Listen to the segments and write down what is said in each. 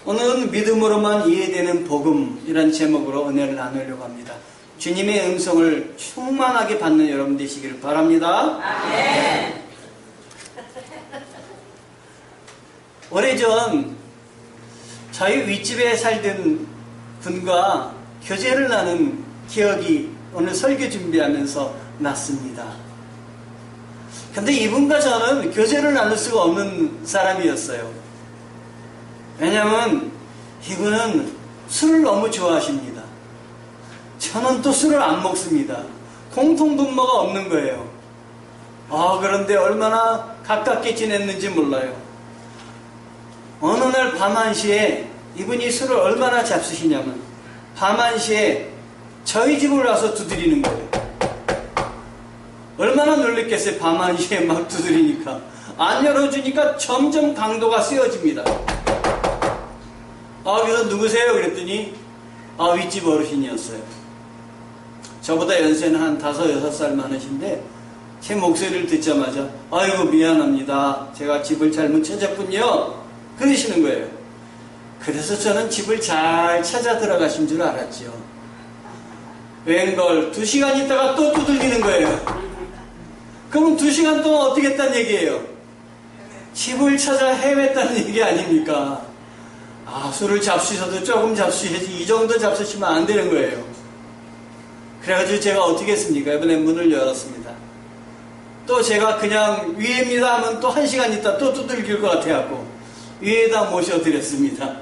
오늘은 믿음으로만 이해되는 복음이란 제목으로 은혜를 나누려고 합니다. 주님의 음성을 충만하게 받는 여러분 되시기를 바랍니다. 아멘. 오래전 저희 윗집에 살던 분과 교제를 나눈 기억이 오늘 설교 준비하면서 났습니다. 근데 이분과 저는 교제를 나눌 수가 없는 사람이었어요. 왜냐하면 이분은 술을 너무 좋아하십니다. 저는 또 술을 안 먹습니다. 공통분모가 없는 거예요. 그런데 얼마나 가깝게 지냈는지 몰라요. 어느 날 밤 1시에 이분이 술을 얼마나 잡수시냐면 밤 1시에 저희 집을 와서 두드리는 거예요. 얼마나 놀랬겠어요. 밤 1시에 막 두드리니까. 안 열어주니까 점점 강도가 세어집니다. 그래서 누구세요? 그랬더니 윗집 어르신이었어요. 저보다 연세는 한 5, 6살 많으신데 제 목소리를 듣자마자 아이고 미안합니다. 제가 집을 잘못 찾았군요. 그러시는 거예요. 그래서 저는 집을 잘 찾아 들어가신 줄 알았죠. 웬걸 2시간 있다가 또 두들기는 거예요. 그러면 2시간 동안 어떻게 했단 얘기예요? 집을 찾아 헤맸다는 얘기 아닙니까? 술을 잡수셔도 조금 잡수셔야지 이 정도 잡수시면 안 되는 거예요. 그래가지고 제가 어떻게 했습니까? 이번에 문을 열었습니다. 또 제가 그냥 위에입니다 하면 또 1시간 있다 또 두들길 것 같아갖고 위에다 모셔드렸습니다.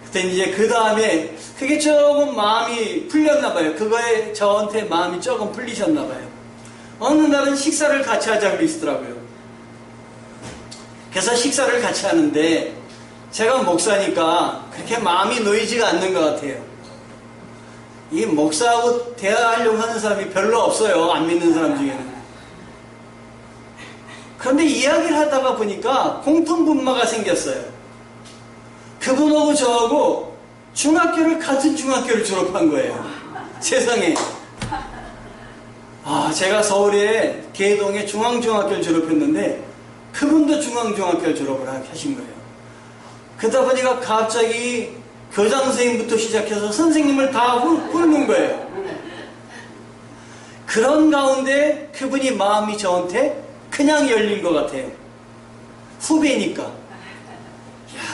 그때 이제 그 다음에 그게 조금 마음이 풀렸나봐요. 그거에 저한테 마음이 조금 풀리셨나봐요. 어느 날은 식사를 같이 하자고 그러시더라고요. 그래서 식사를 같이 하는데 제가 목사니까 그렇게 마음이 놓이지가 않는 것 같아요. 이 목사하고 대화하려고 하는 사람이 별로 없어요. 안 믿는 사람 중에는. 그런데 이야기를 하다가 보니까 공통분모가 생겼어요. 그분하고 저하고 중학교를 같은 중학교를 졸업한 거예요. 세상에. 제가 서울의 계동의 중앙중학교를 졸업했는데 그분도 중앙중학교를 졸업을 하신 거예요. 그러다 보니까 갑자기 교장 선생님부터 시작해서 선생님을 다 훑는 거예요. 그런 가운데 그분이 마음이 저한테 그냥 열린 것 같아요. 후배니까.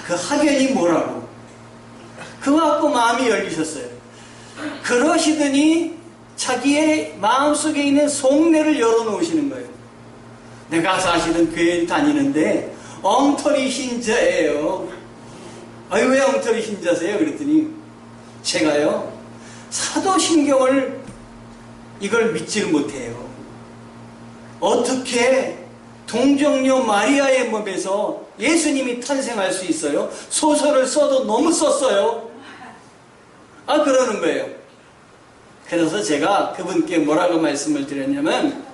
그 학연이 뭐라고. 그거 갖고 마음이 열리셨어요. 그러시더니 자기의 마음속에 있는 속내를 열어놓으시는 거예요. 내가 사실은 교회 다니는데 엉터리 신자예요. 왜 엉터리 신자세요? 그랬더니 제가요 사도신경을 이걸 믿지를 못해요. 어떻게 동정녀 마리아의 몸에서 예수님이 탄생할 수 있어요? 소설을 써도 너무 썼어요. 그러는 거예요. 그래서 제가 그분께 뭐라고 말씀을 드렸냐면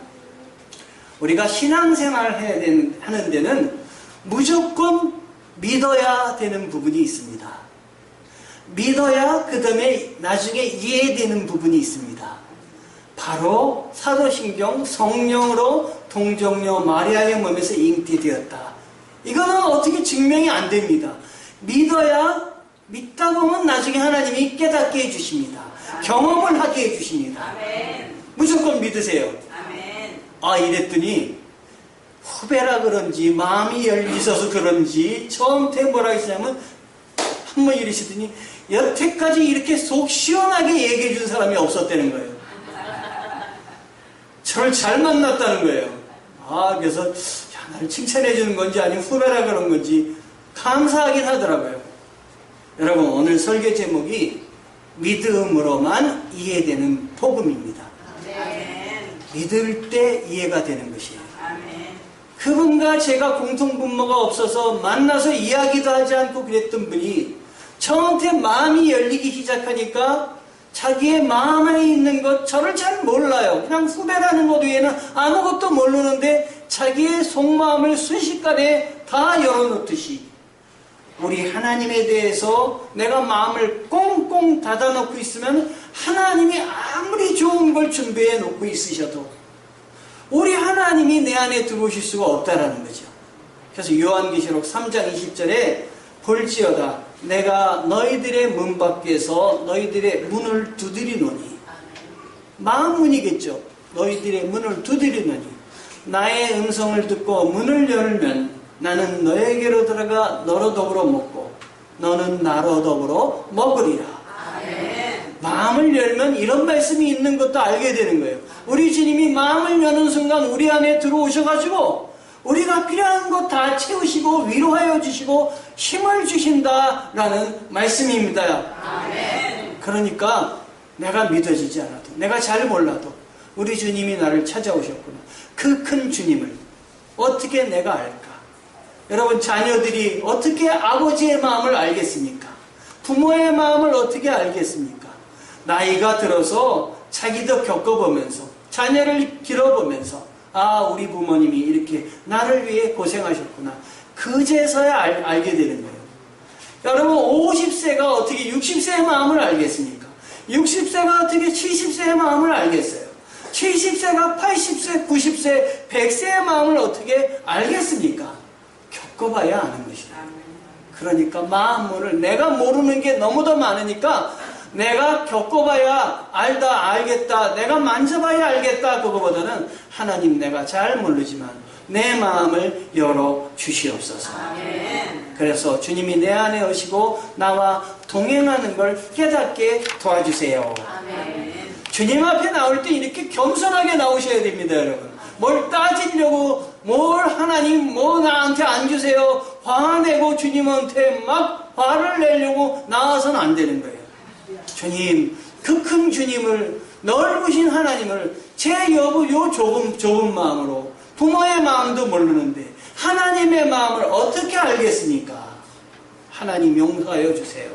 우리가 신앙생활을 하는 데는 무조건 믿어야 되는 부분이 있습니다. 믿어야 그 다음에 나중에 이해되는 부분이 있습니다. 바로 사도신경 성령으로 동정녀 마리아의 몸에서 잉태되었다. 이거는 어떻게 증명이 안 됩니다. 믿다 보면 나중에 하나님이 깨닫게 해주십니다. 경험을 하게 해주십니다. 아멘. 무조건 믿으세요. 아멘. 이랬더니 후배라 그런지 마음이 열리셔서 그런지 처음에 뭐라 했냐면 한번 이러시더니 여태까지 이렇게 속 시원하게 얘기해 준 사람이 없었다는 거예요. 저를 잘 만났다는 거예요. 그래서 나를 칭찬해 주는 건지 아니면 후배라 그런 건지 감사하긴 하더라고요. 여러분 오늘 설교 제목이 믿음으로만 이해되는 복음입니다. 아멘. 믿을 때 이해가 되는 것이에요. 아멘. 그분과 제가 공통분모가 없어서 만나서 이야기도 하지 않고 그랬던 분이 저한테 마음이 열리기 시작하니까 자기의 마음에 있는 것 저를 잘 몰라요. 그냥 후배라는 것 외에는 아무것도 모르는데 자기의 속마음을 순식간에 다 열어놓듯이 우리 하나님에 대해서 내가 마음을 꽁꽁 닫아놓고 있으면 하나님이 아무리 좋은 걸 준비해 놓고 있으셔도 우리 하나님이 내 안에 들어오실 수가 없다라는 거죠. 그래서 요한계시록 3장 20절에 볼지어다 내가 너희들의 문 밖에서 너희들의 문을 두드리노니. 마음 문이겠죠. 너희들의 문을 두드리노니 나의 음성을 듣고 문을 열면 나는 너에게로 들어가 너로 더불어 먹고 너는 나로 더불어 먹으리라. 마음을 열면 이런 말씀이 있는 것도 알게 되는 거예요. 우리 주님이 마음을 여는 순간 우리 안에 들어오셔가지고 우리가 필요한 것 다 채우시고 위로하여 주시고 힘을 주신다라는 말씀입니다. 그러니까 내가 믿어지지 않아도 내가 잘 몰라도 우리 주님이 나를 찾아오셨구나. 그 큰 주님을 어떻게 내가 알까? 여러분, 자녀들이 어떻게 아버지의 마음을 알겠습니까? 부모의 마음을 어떻게 알겠습니까? 나이가 들어서 자기도 겪어보면서 자녀를 길어보면서 아, 우리 부모님이 이렇게 나를 위해 고생하셨구나. 그제서야 알게 되는 거예요. 여러분, 50세가 어떻게 60세의 마음을 알겠습니까? 60세가 어떻게 70세의 마음을 알겠어요? 70세가 80세, 90세, 100세의 마음을 어떻게 알겠습니까? 겪어봐야 아는 것이다. 그러니까 마음문을 내가 모르는 게 너무도 많으니까 내가 겪어봐야 알다 알겠다 내가 만져봐야 알겠다 그거보다는 하나님 내가 잘 모르지만 내 마음을 열어 주시옵소서. 그래서 주님이 내 안에 오시고 나와 동행하는 걸 깨닫게 도와주세요. 주님 앞에 나올 때 이렇게 겸손하게 나오셔야 됩니다. 여러분, 뭘 따지려고 뭘 하나님 뭐 나한테 안 주세요 화내고 주님한테 막 화를 내려고 나와서는 안 되는 거예요. 주님, 그 큰 주님을, 넓으신 하나님을 제 요 좁은 마음으로 부모의 마음도 모르는데 하나님의 마음을 어떻게 알겠습니까? 하나님 용서하여 주세요.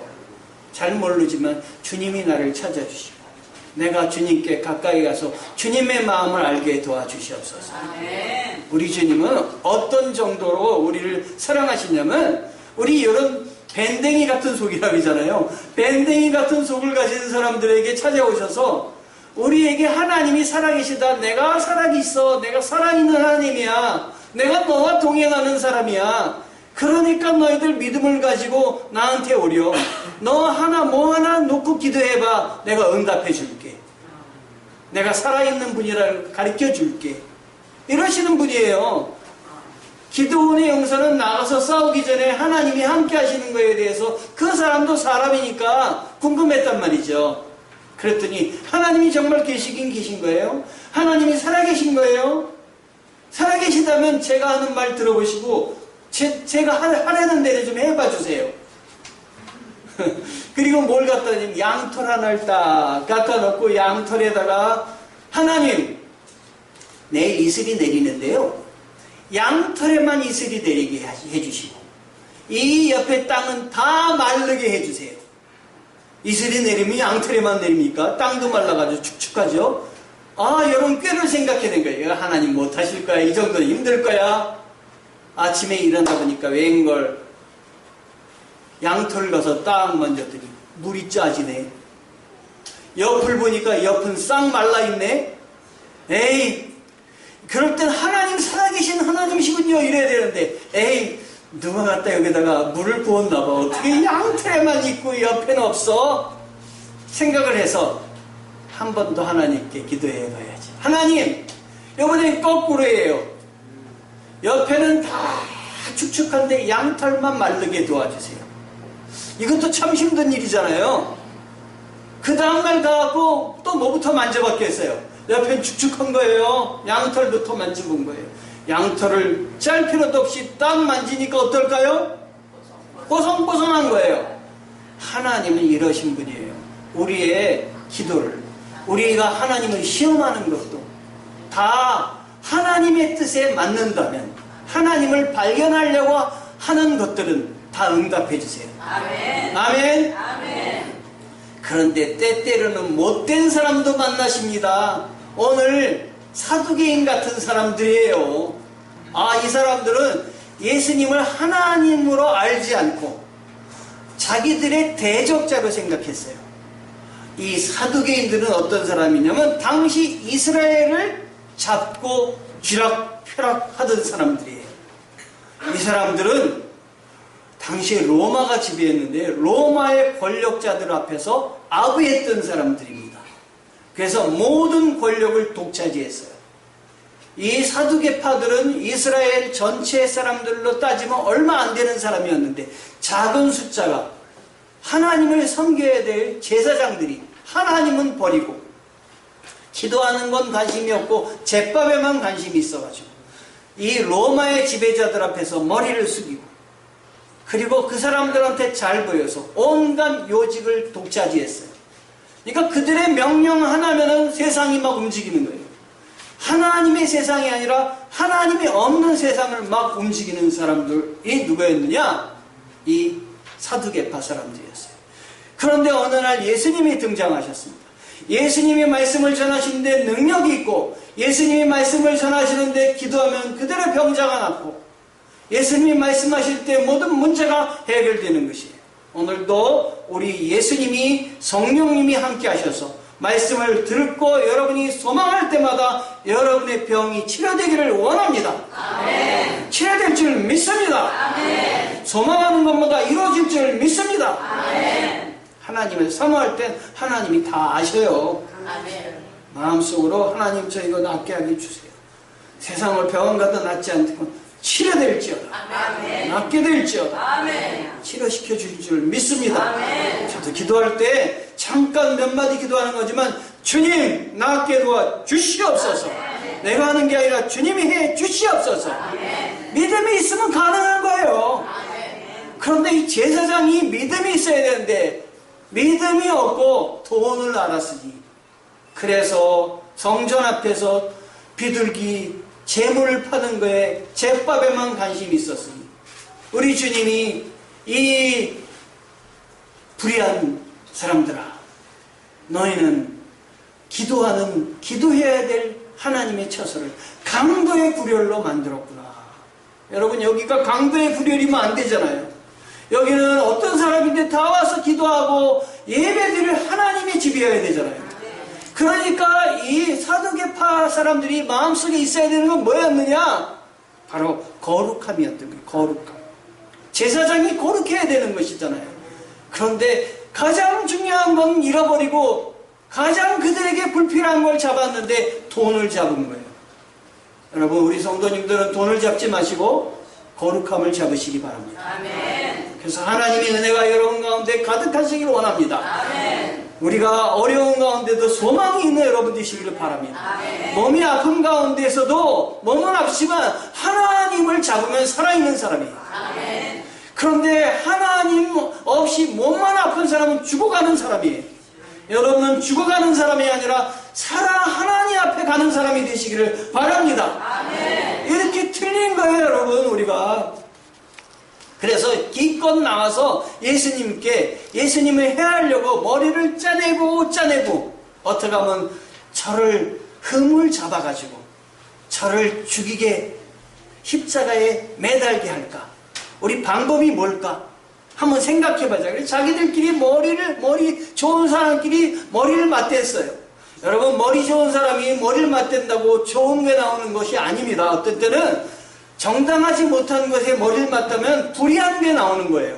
잘 모르지만 주님이 나를 찾아주시고 내가 주님께 가까이 가서 주님의 마음을 알게 도와주시옵소서. 우리 주님은 어떤 정도로 우리를 사랑하시냐면 우리 이런 밴댕이 같은 속이라고 하잖아요. 밴댕이 같은 속을 가진 사람들에게 찾아오셔서 우리에게 하나님이 살아계시다. 내가 살아있어. 내가 살아있는 하나님이야. 내가 너와 동행하는 사람이야. 그러니까 너희들 믿음을 가지고 나한테 오려. 너 하나 뭐 하나 놓고 기도해봐. 내가 응답해 줄게. 내가 살아있는 분이라고 가르쳐 줄게. 이러시는 분이에요. 기도원의 용사는 나가서 싸우기 전에 하나님이 함께 하시는 거에 대해서 그 사람도 사람이니까 궁금했단 말이죠. 그랬더니 하나님이 정말 계시긴 계신 거예요? 하나님이 살아계신 거예요? 살아계시다면 제가 하는 말 들어보시고 제가 하려는 대로 좀 해봐 주세요. 그리고 뭘 갖다 놓으면 양털 하나를 딱 갖다 놓고 양털에다가 하나님 내일 이슬이 내리는데요. 양털에만 이슬이 내리게 해주시고 이 옆에 땅은 다 마르게 해주세요. 이슬이 내리면 양털에만 내립니까? 땅도 말라가지고 축축하죠. 아, 여러분 꾀를 생각해낸 거예요. 하나님 못하실 거야. 이 정도는 힘들 거야. 아침에 일어나 보니까 웬걸 양털 가서 딱 만졌더니 물이 짜지네. 옆을 보니까 옆은 싹 말라있네. 에이, 그럴 땐 하나님 살아계신 하나님이시군요 이래야 되는데 에이, 누가 갖다 여기다가 물을 부었나 봐. 어떻게 양털에만 있고 옆에는 없어? 생각을 해서 한 번 더 하나님께 기도해 봐야지. 하나님, 이번엔 거꾸로예요. 옆에는 다 축축한데 양털만 마르게 도와주세요. 이것도 참 힘든 일이잖아요. 그 다음날 가고 또 뭐부터 만져봤겠어요? 옆엔 축축한 거예요. 양털부터 만져본 거예요. 양털을 짤 필요도 없이 딱 만지니까 어떨까요? 뽀송뽀송한 거예요. 하나님은 이러신 분이에요. 우리의 기도를, 우리가 하나님을 시험하는 것도 다 하나님의 뜻에 맞는다면 하나님을 발견하려고 하는 것들은 다 응답해 주세요. 아멘. 아멘. 아멘. 그런데 때때로는 못된 사람도 만나십니다. 오늘 사두개인 같은 사람들이에요. 아, 이 사람들은 예수님을 하나님으로 알지 않고 자기들의 대적자로 생각했어요. 이 사두개인들은 어떤 사람이냐면 당시 이스라엘을 잡고 쥐락펴락 하던 사람들이에요. 이 사람들은 당시에 로마가 지배했는데 로마의 권력자들 앞에서 아부했던 사람들입니다. 그래서 모든 권력을 독차지했어요. 이 사두개파들은 이스라엘 전체 사람들로 따지면 얼마 안 되는 사람이었는데 작은 숫자가 하나님을 섬겨야 될 제사장들이 하나님은 버리고 기도하는 건 관심이 없고 제밥에만 관심이 있어가지고 이 로마의 지배자들 앞에서 머리를 숙이고 그리고 그 사람들한테 잘 보여서 온갖 요직을 독차지했어요. 그러니까 그들의 명령 하나면은 세상이 막 움직이는 거예요. 하나님의 세상이 아니라 하나님이 없는 세상을 막 움직이는 사람들이 누구였느냐? 이 사두개파 사람들이었어요. 그런데 어느 날 예수님이 등장하셨습니다. 예수님이 말씀을 전하시는데 능력이 있고 예수님이 말씀을 전하시는데 기도하면 그대로 병자가 낫고 예수님이 말씀하실 때 모든 문제가 해결되는 것이에요. 오늘도 우리 예수님이 성령님이 함께 하셔서 말씀을 듣고 여러분이 소망할 때마다 여러분의 병이 치료되기를 원합니다. 아멘. 치료될 줄 믿습니다. 아멘. 소망하는 것마다 이루어질 줄 믿습니다. 아멘. 하나님을 사모할 땐 하나님이 다 아셔요. 아멘. 마음속으로 하나님 저 이거 낫게 하게 주세요. 세상을 병원 가도 낫지 않고 치료될지어다. 아멘. 낫게 될지어다. 아멘. 치료시켜 줄 줄 믿습니다. 아멘. 저도 기도할 때 잠깐 몇 마디 기도하는 거지만 주님 낫게 도와 주시옵소서. 내가 하는 게 아니라 주님이 해 주시옵소서. 믿음이 있으면 가능한 거예요. 그런데 이 제사장이 믿음이 있어야 되는데 믿음이 없고 돈을 알았으니 그래서 성전 앞에서 비둘기 재물을 파는 거에 제밥에만 관심이 있었으니 우리 주님이 이 불의한 사람들아 너희는 기도해야 될 하나님의 처소를 강도의 불혈로 만들었구나. 여러분 여기가 강도의 불혈이면 안 되잖아요. 여기는 어떤 사람인데 다 와서 기도하고 예배드릴 하나님의 집이어야 되잖아요. 그러니까 이 사두개파 사람들이 마음속에 있어야 되는 건 뭐였느냐? 바로 거룩함이었던 거예요. 거룩함. 제사장이 거룩해야 되는 것이잖아요. 그런데 가장 중요한 건 잃어버리고 가장 그들에게 불필요한 걸 잡았는데 돈을 잡은 거예요. 여러분 우리 성도님들은 돈을 잡지 마시고 거룩함을 잡으시기 바랍니다. 아멘. 그래서 하나님의 은혜가 여러분 가운데 가득하시길 원합니다. 아멘. 우리가 어려운 가운데도 소망이 있는 여러분 되시기를 바랍니다. 아멘. 몸이 아픈 가운데서도 몸은 아프지만 하나님을 잡으면 살아있는 사람이에요. 아멘. 그런데 하나님 없이 몸만 아픈 사람은 죽어가는 사람이에요. 여러분은 죽어가는 사람이 아니라 살아 하나님 앞에 가는 사람이 되시기를 바랍니다. 아멘. 이렇게 틀린 거예요, 여러분, 우리가. 그래서 기껏 나와서 예수님을 해하려고 머리를 짜내고 어떻게 하면 저를 흠을 잡아가지고 저를 죽이게 십자가에 매달게 할까? 우리 방법이 뭘까? 한번 생각해보자. 그래서 자기들끼리 머리 좋은 사람끼리 머리를 맞댔어요. 여러분 머리 좋은 사람이 머리를 맞댄다고 좋은 게 나오는 것이 아닙니다. 어떤 때는 정당하지 못한 것에 머리를 맞다면 불의한 게 나오는 거예요.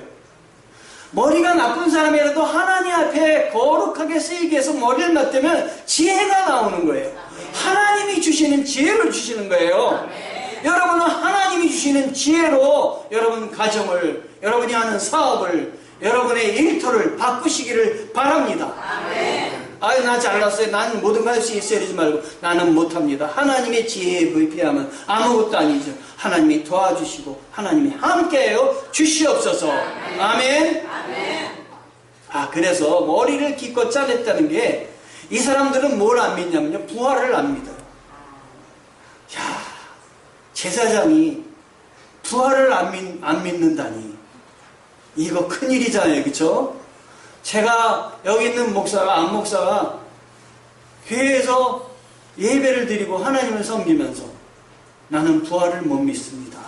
머리가 나쁜 사람이라도 하나님 앞에 거룩하게 쓰이기 위해서 머리를 맞대면 지혜가 나오는 거예요. 하나님이 주시는 지혜를 주시는 거예요. 여러분은 하나님이 주시는 지혜로 여러분 가정을, 여러분이 하는 사업을, 여러분의 일터를 바꾸시기를 바랍니다. 아유 나 잘났어요. 나는 뭐든 할 수 있어야 되지 말고 나는 못합니다. 하나님의 지혜에 비하면 아무것도 아니죠. 하나님이 도와주시고 하나님이 함께해요 주시옵소서. 아멘. 그래서 머리를 기껏 짜냈다는 게 이 사람들은 뭘 안 믿냐면요, 부활을 안 믿어요. 야, 제사장이 부활을 안 믿는다니 이거 큰일이잖아요, 그렇죠? 제가 여기 있는 안 목사가 교회에서 예배를 드리고 하나님을 섬기면서 나는 부활을 못 믿습니다.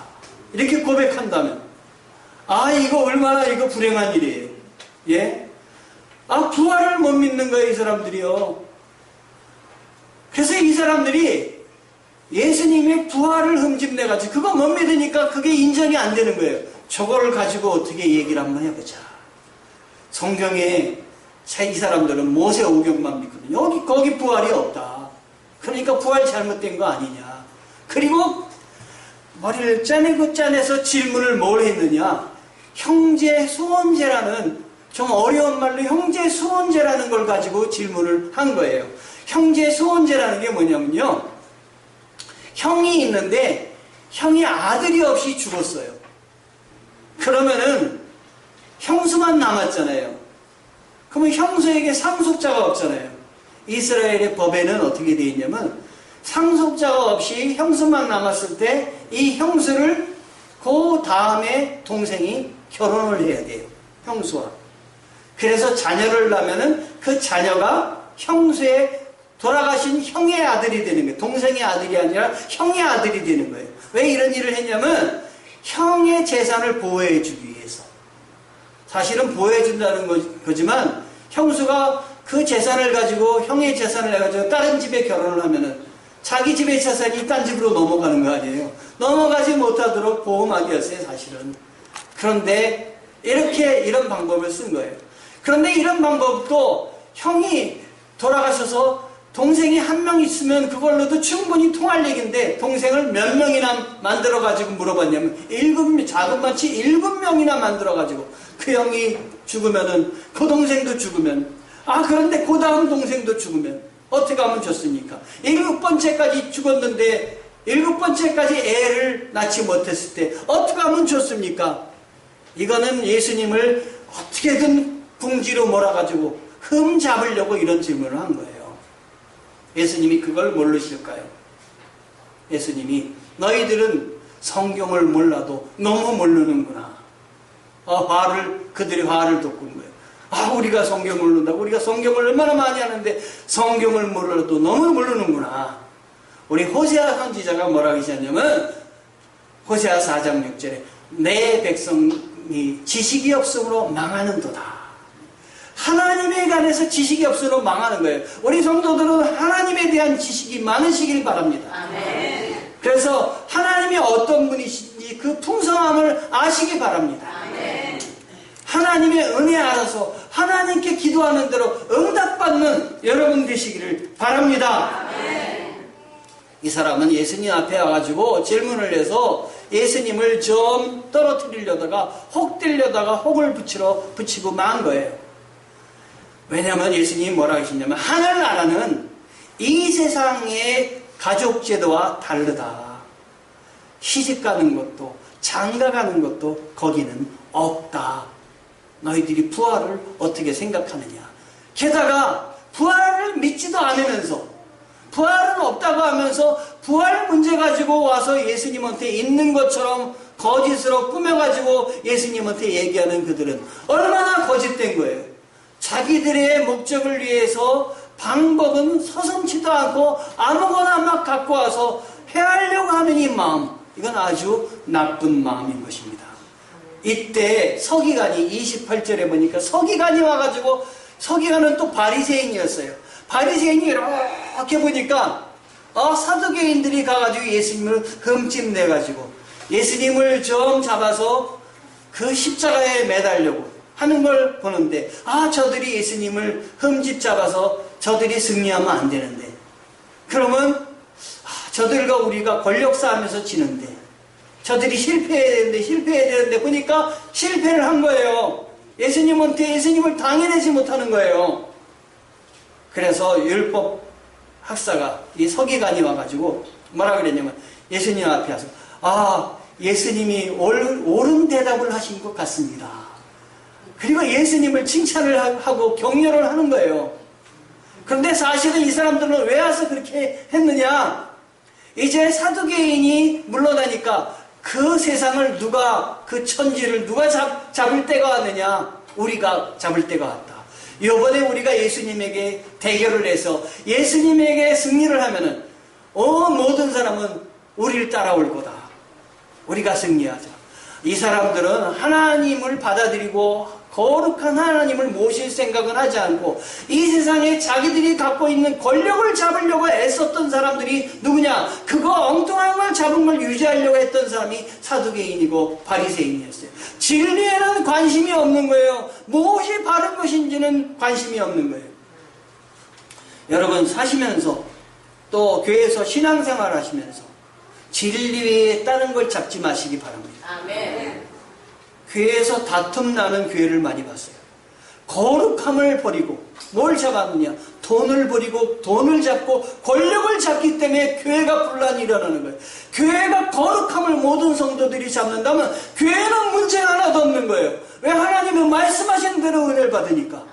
이렇게 고백한다면 이거 얼마나 불행한 일이에요. 예? 부활을 못 믿는 거예요, 이 사람들이요. 그래서 이 사람들이 예수님의 부활을 흠집내가지고 그거 못 믿으니까 그게 인정이 안 되는 거예요. 저거를 가지고 어떻게 얘기를 한번 해보자. 성경에 이 사람들은 모세 오경만 믿거든요. 거기 부활이 없다. 그러니까 부활 잘못된 거 아니냐. 그리고 머리를 짜내서 질문을 뭘 했느냐. 형제 소원제라는, 좀 어려운 말로 형제 소원제라는 걸 가지고 질문을 한 거예요. 형제 소원제라는 게 뭐냐면요. 형이 있는데 형이 아들이 없이 죽었어요. 그러면은 형수만 남았잖아요. 그러면 형수에게 상속자가 없잖아요. 이스라엘의 법에는 어떻게 되어 있냐면 상속자가 없이 형수만 남았을 때 이 형수를 그 다음에 동생이 결혼을 해야 돼요. 형수와. 그래서 자녀를 낳으면은 그 자녀가 형수의 돌아가신 형의 아들이 되는 거예요. 동생의 아들이 아니라 형의 아들이 되는 거예요. 왜 이런 일을 했냐면 형의 재산을 보호해 주기 위해서. 사실은 보호해 준다는 거지만 형수가 그 재산을 가지고 형의 재산을 해가지고 다른 집에 결혼을 하면은 자기 집의 재산이 딴 집으로 넘어가는 거 아니에요. 넘어가지 못하도록 보호막이었어요, 사실은. 그런데 이런 방법을 쓴 거예요. 그런데 이런 방법도 형이 돌아가셔서 동생이 한 명 있으면 그걸로도 충분히 통할 얘기인데 동생을 몇 명이나 만들어가지고 물어봤냐면 자그마치 7명이나 만들어가지고 그 형이 죽으면은 그 동생도 죽으면 그런데 그 다음 동생도 죽으면 어떻게 하면 좋습니까? 7번째까지 죽었는데 7번째까지 애를 낳지 못했을 때 어떻게 하면 좋습니까? 이거는 예수님을 어떻게든 궁지로 몰아가지고 흠 잡으려고 이런 질문을 한 거예요. 예수님이 그걸 모르실까요? 예수님이 너희들은 성경을 몰라도 너무 모르는구나. 그들이 화를 돋군 거예요. 우리가 성경을 모른다고? 우리가 성경을 얼마나 많이 하는데 성경을 몰라도 너무 모르는구나. 우리 호세아 선지자가 뭐라고 하셨냐면 호세아 4장 6절에 내 백성이 지식이 없으므로 망하는도다. 하나님에 관해서 지식이 없으므로 망하는 거예요. 우리 성도들은 하나님에 대한 지식이 많으시길 바랍니다. 아멘. 그래서 하나님이 어떤 분이신지 그 풍성함을 아시기 바랍니다. 아멘. 하나님의 은혜 알아서 하나님께 기도하는 대로 응답받는 여러분 되시기를 바랍니다. 아멘. 이 사람은 예수님 앞에 와가지고 질문을 해서 예수님을 좀 떨어뜨리려다가 혹되려다가 혹을 붙이고 만 거예요. 왜냐하면 예수님이 뭐라고 하시냐면 하늘나라는 이 세상의 가족제도와 다르다. 시집가는 것도 장가가는 것도 거기는 없다. 너희들이 부활을 어떻게 생각하느냐. 게다가 부활을 믿지도 않으면서 부활은 없다고 하면서 부활 문제 가지고 와서 예수님한테 있는 것처럼 거짓으로 꾸며가지고 예수님한테 얘기하는 그들은 얼마나 거짓된 거예요. 자기들의 목적을 위해서 방법은 서슴지도 않고 아무거나 막 갖고 와서 해하려고 하는 이 마음, 이건 아주 나쁜 마음인 것입니다. 이때 서기관이 28절에 보니까 서기관이 와가지고 서기관은 또 바리새인이었어요. 바리새인이 이렇게 보니까 사두개인들이 가가지고 예수님을 흠집내가지고 예수님을 좀 잡아서 그 십자가에 매달려고 하는 걸 보는데 저들이 예수님을 흠집 잡아서 저들이 승리하면 안 되는데 그러면 저들과 우리가 권력 싸움에서 지는데 저들이 실패해야 되는데 보니까 실패를 한 거예요. 예수님을 당해내지 못하는 거예요. 그래서 율법 학사가 이 서기관이 와가지고 뭐라 그랬냐면 예수님 앞에 와서 예수님이 옳은 대답을 하신 것 같습니다. 그리고 예수님을 칭찬을 하고 격려를 하는 거예요. 그런데 사실은 이 사람들은 왜 와서 그렇게 했느냐? 이제 사두개인이 물러나니까 그 세상을 그 천지를 누가 잡을 때가 왔느냐? 우리가 잡을 때가 왔다. 이번에 우리가 예수님에게 대결을 해서 예수님에게 승리를 하면은 모든 사람은 우리를 따라올 거다. 우리가 승리하자. 이 사람들은 하나님을 받아들이고 거룩한 하나님을 모실 생각은 하지 않고 이 세상에 자기들이 갖고 있는 권력을 잡으려고 애썼던 사람들이 누구냐? 그거 엉뚱한 걸 잡은 걸 유지하려고 했던 사람이 사두개인이고 바리새인이었어요. 진리에는 관심이 없는 거예요. 무엇이 바른 것인지는 관심이 없는 거예요. 여러분 사시면서 또 교회에서 신앙생활 하시면서 진리에 다른 걸 잡지 마시기 바랍니다. 아멘. 교회에서 다툼 나는 교회를 많이 봤어요. 거룩함을 버리고 뭘 잡았느냐? 돈을 버리고 돈을 잡고 권력을 잡기 때문에 교회가 분란이 일어나는 거예요. 교회가 거룩함을 모든 성도들이 잡는다면 교회는 문제가 하나도 없는 거예요. 왜? 하나님은 말씀하신 대로 은혜를 받으니까.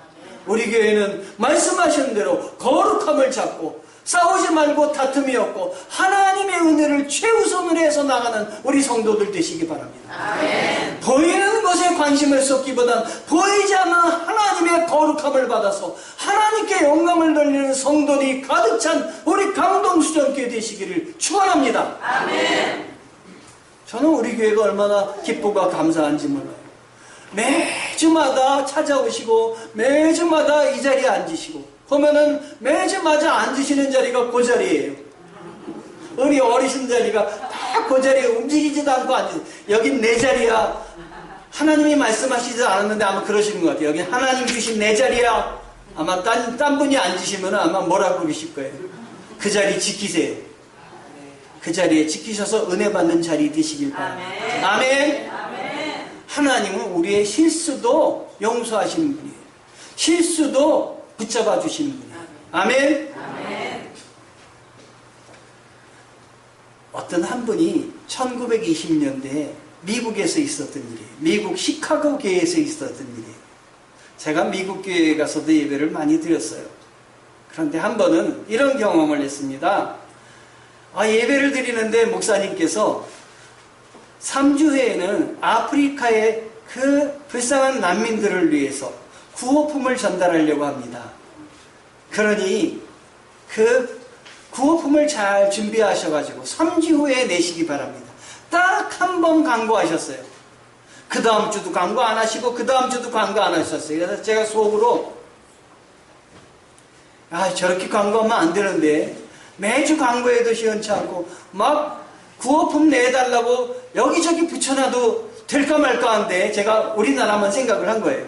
우리 교회는 말씀하신 대로 거룩함을 잡고 싸우지 말고 다툼이 없고 하나님의 은혜를 최우선으로 해서 나가는 우리 성도들 되시기 바랍니다. 아멘. 보이는 것에 관심을 쏟기보단 보이지 않는 하나님의 거룩함을 받아서 하나님께 영광을 돌리는 성도들이 가득 찬 우리 강동수전교회 되시기를 축원합니다. 아멘. 저는 우리 교회가 얼마나 기쁘고 감사한지 몰라요. 매주마다 찾아오시고 매주마다 이 자리에 앉으시고 보면은 매주마다 앉으시는 자리가 그 자리예요. 우리 어르신 자리가 다 그 자리에 움직이지도 않고 앉으세요. 여긴 내 자리야. 하나님이 말씀하시지 않았는데 아마 그러시는 것 같아요. 여긴 하나님 주신 내 자리야. 아마 딴 분이 앉으시면 아마 뭐라고 그러실 거예요. 그 자리 지키세요. 그 자리에 지키셔서 은혜 받는 자리 되시길 바랍니다. 아멘. 아멘. 하나님은 우리의 실수도 용서하시는 분이에요. 실수도 붙잡아 주시는 분이에요. 아멘. 아멘. 어떤 한 분이 1920년대에 미국에서 있었던 일이에요. 미국 시카고 교회에서 있었던 일이에요. 제가 미국 교회에 가서도 예배를 많이 드렸어요. 그런데 한 번은 이런 경험을 했습니다. 예배를 드리는데 목사님께서 3주회에는 아프리카의 그 불쌍한 난민들을 위해서 구호품을 전달하려고 합니다. 그러니 그 구호품을 잘 준비하셔가지고 3주 후에 내시기 바랍니다. 딱 한 번 광고하셨어요. 그 다음 주도 광고 안 하시고 그 다음 주도 광고 안 하셨어요. 그래서 제가 속으로 저렇게 광고하면 안 되는데 매주 광고해도 시원치 않고 막 구호품 내달라고 여기저기 붙여놔도 될까 말까 한데 제가 우리나라만 생각을 한 거예요.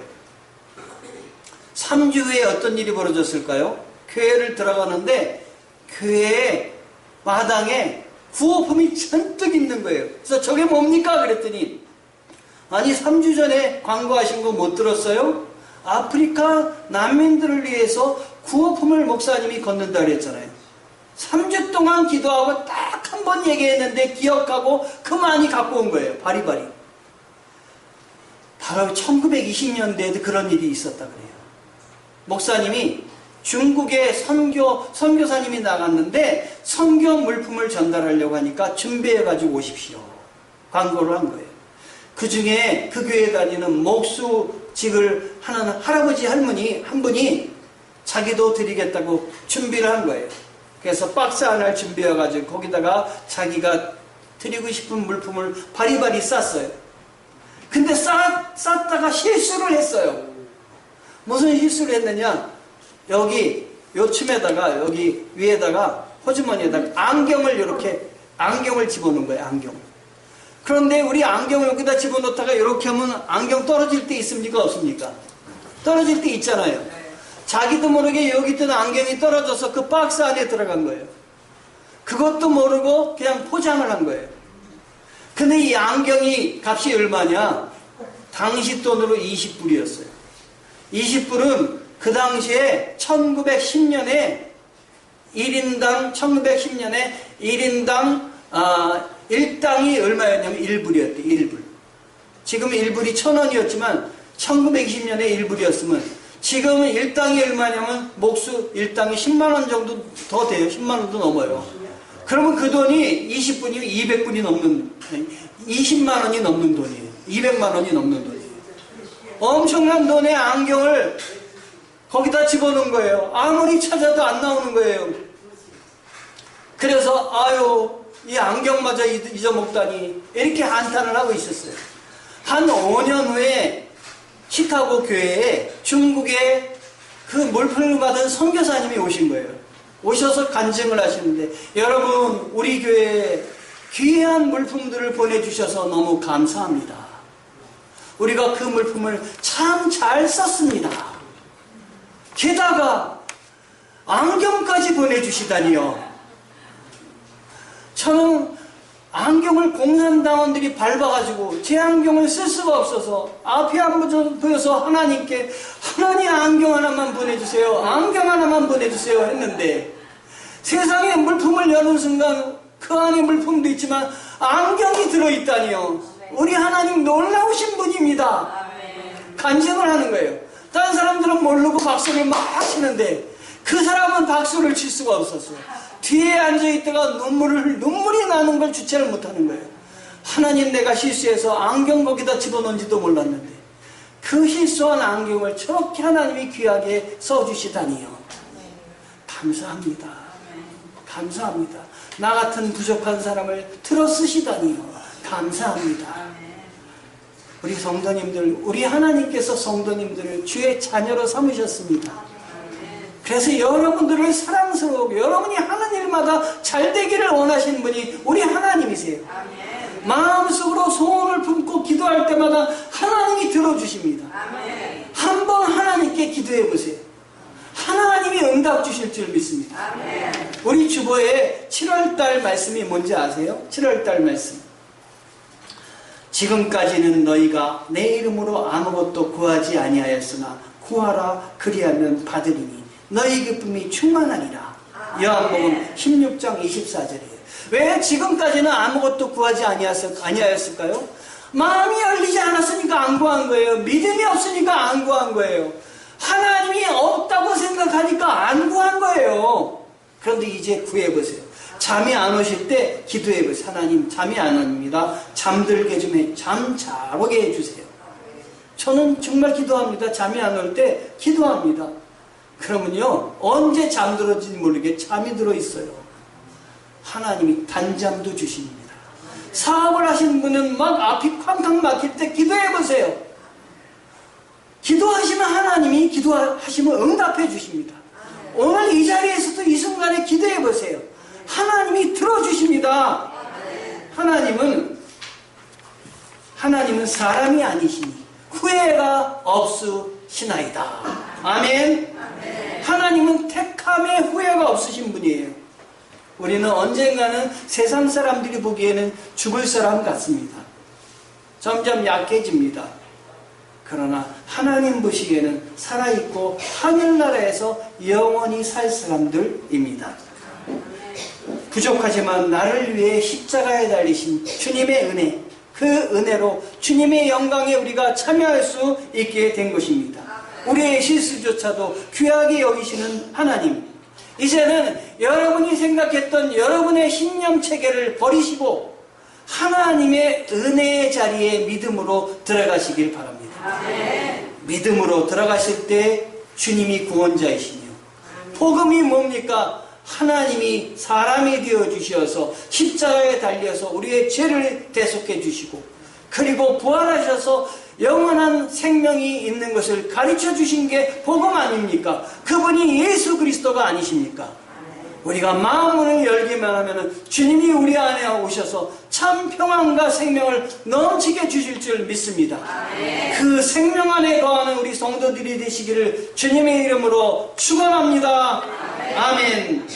3주 후에 어떤 일이 벌어졌을까요? 교회를 들어가는데 교회 마당에 구호품이 잔뜩 있는 거예요. 그래서 저게 뭡니까? 그랬더니 아니 3주 전에 광고하신 거 못 들었어요? 아프리카 난민들을 위해서 구호품을 목사님이 건넨다 그랬잖아요. 3주 동안 기도하고 딱 한 번 얘기했는데 기억하고 그 많이 갖고 온 거예요. 바리바리. 바로 1920년대에도 그런 일이 있었다 그래요. 목사님이 중국에 선교사님이 나갔는데 선교 물품을 전달하려고 하니까 준비해가지고 오십시오. 광고를 한 거예요. 그 중에 그 교회에 다니는 목수직을 하는 할아버지 할머니 한 분이 자기도 드리겠다고 준비를 한 거예요. 그래서 박스 하나를 준비해가지고 거기다가 자기가 드리고 싶은 물품을 바리바리 쌌어요. 근데 쌌다가 실수를 했어요. 무슨 실수를 했느냐? 여기 요춤에다가 여기 위에다가 호주머니에다가 안경을 집어넣은 거예요. 안경. 그런데 우리 안경을 여기다 집어넣다가 이렇게 하면 안경 떨어질 때 있습니까? 없습니까? 떨어질 때 있잖아요. 자기도 모르게 여기 있던 안경이 떨어져서 그 박스 안에 들어간 거예요. 그것도 모르고 그냥 포장을 한 거예요. 근데 이 안경이 값이 얼마냐? 당시 돈으로 20불이었어요. 20불은 그 당시에 1910년에 1910년에 1인당 1당이 얼마였냐면 1불이었대. 1불. 지금 1불이 1000원이었지만 1920년에 1불이었으면 지금은 1당이 얼마냐면 목수 1당이 10만원 정도 더 돼요. 10만원도 넘어요. 그러면 그 돈이 20분이면 200분이 넘는 20만원이 넘는 돈이에요. 200만원이 넘는 돈이에요. 엄청난 돈의 안경을 거기다 집어넣은 거예요. 아무리 찾아도 안 나오는 거예요. 그래서 이 안경마저 잊어먹다니 이렇게 한탄을 하고 있었어요. 한 5년 후에 시카고 교회에 중국의 그 물품을 받은 선교사님이 오신 거예요. 오셔서 간증을 하시는데, 여러분, 우리 교회에 귀한 물품들을 보내주셔서 너무 감사합니다. 우리가 그 물품을 참 잘 썼습니다. 게다가 안경까지 보내주시다니요. 저는 안경을 공산당원들이 밟아가지고 제 안경을 쓸 수가 없어서 앞이 안 보여서 하나님께, 하나님 안경 하나만 보내주세요, 안경 하나만 보내주세요 했는데, 세상에 물품을 여는 순간 그 안에 물품도 있지만 안경이 들어있다니요. 우리 하나님 놀라우신 분입니다. 간증을 하는 거예요. 다른 사람들은 모르고 박수를 막 치는데 그 사람은 박수를 칠 수가 없었어요. 뒤에 앉아있다가 눈물이 나는 걸 주체를 못하는 거예요. 하나님, 내가 실수해서 안경 거기다 집어넣은지도 몰랐는데 그 실수한 안경을 저렇게 하나님이 귀하게 써주시다니요. 감사합니다. 감사합니다. 나 같은 부족한 사람을 들어 쓰시다니요. 감사합니다. 우리 성도님들, 우리 하나님께서 성도님들을 주의 자녀로 삼으셨습니다. 그래서 여러분들을 사랑스러우고 여러분이 하는 일마다 잘 되기를 원하시는 분이 우리 하나님이세요. 마음속으로 소원을 품고 기도할 때마다 하나님이 들어주십니다. 한번 하나님께 기도해 보세요. 하나님이 응답 주실 줄 믿습니다. 우리 주보에 7월달 말씀이 뭔지 아세요? 7월달 말씀. 지금까지는 너희가 내 이름으로 아무것도 구하지 아니하였으나 구하라, 그리하면 받으리니 너희 기쁨이 충만하리라. 요한복음 16장 24절이에요. 왜 지금까지는 아무것도 구하지 아니하였을까요? 마음이 열리지 않았으니까 안 구한 거예요. 믿음이 없으니까 안 구한 거예요. 하나님이 없다고 생각하니까 안 구한 거예요. 그런데 이제 구해보세요. 잠이 안 오실 때 기도해보세요. 하나님, 잠이 안 옵니다. 잠들게 좀 해, 잠 잘 오게 해주세요. 저는 정말 기도합니다. 잠이 안 올 때 기도합니다. 그러면요, 언제 잠들었는지 모르게 잠이 들어있어요. 하나님이 단잠도 주십니다. 사업을 하시는 분은 막 앞이 쾅쾅 막힐 때 기도해보세요. 기도하시면 하나님이 기도하시면 응답해 주십니다. 오늘 이 자리에서도 이 순간에 기도해보세요. 하나님이 들어주십니다. 하나님은 사람이 아니시니 후회가 없으시나이다. 아멘. 하나님은 택함에 후회가 없으신 분이에요. 우리는 언젠가는 세상 사람들이 보기에는 죽을 사람 같습니다. 점점 약해집니다. 그러나 하나님 보시기에는 살아있고 하늘나라에서 영원히 살 사람들입니다. 부족하지만 나를 위해 십자가에 달리신 주님의 은혜, 그 은혜로 주님의 영광에 우리가 참여할 수 있게 된 것입니다. 우리의 실수조차도 귀하게 여기시는 하나님, 이제는 여러분이 생각했던 여러분의 신념 체계를 버리시고 하나님의 은혜의 자리에 믿음으로 들어가시길 바랍니다. 믿음으로 들어가실 때 주님이 구원자이시며, 복음이 뭡니까? 하나님이 사람이 되어주셔서 십자가에 달려서 우리의 죄를 대속해 주시고, 그리고 부활하셔서 영원한 생명이 있는 것을 가르쳐 주신 게 복음 아닙니까? 그분이 예수 그리스도가 아니십니까? 우리가 마음문을 열기만 하면 주님이 우리 안에 오셔서 참 평안과 생명을 넘치게 주실 줄 믿습니다. 그 생명 안에 거하는 우리 성도들이 되시기를 주님의 이름으로 축원합니다. 아멘.